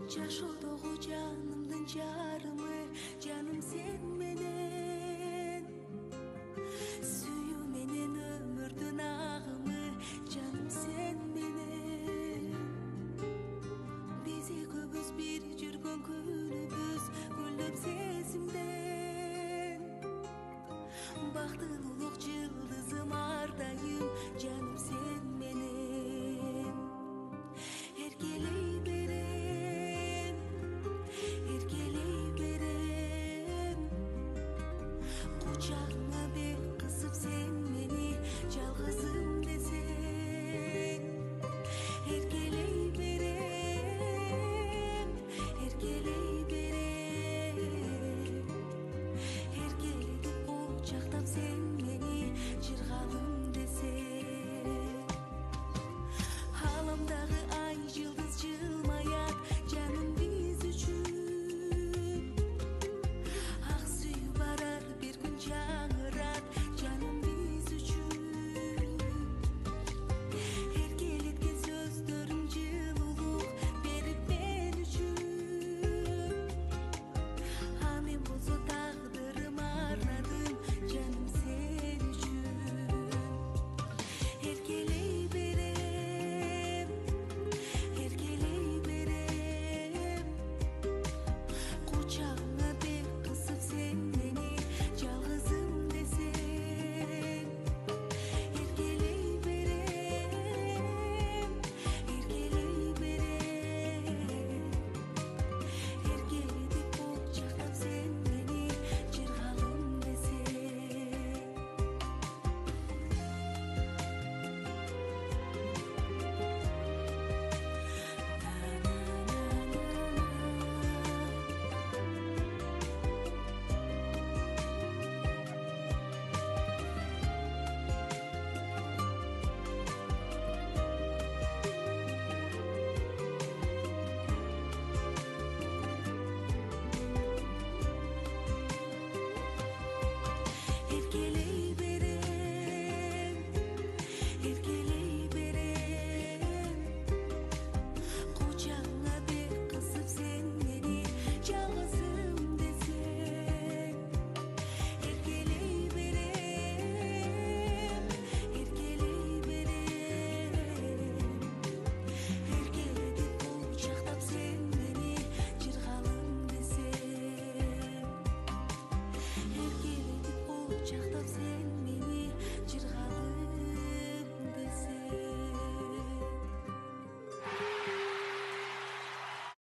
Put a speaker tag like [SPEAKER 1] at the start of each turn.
[SPEAKER 1] Жашоодогу жанымдын жарымы, жаным сен менен. Сүйүү менен өмүрдүн агымы, жаным сен менен. Биз экөөбүз бир жүргөн күнүбүз, гүлдөп сезимден. Бактылуулук жылдызым ар дайым, жаным сен менен. Эркелей берем, эркелей берем, кучак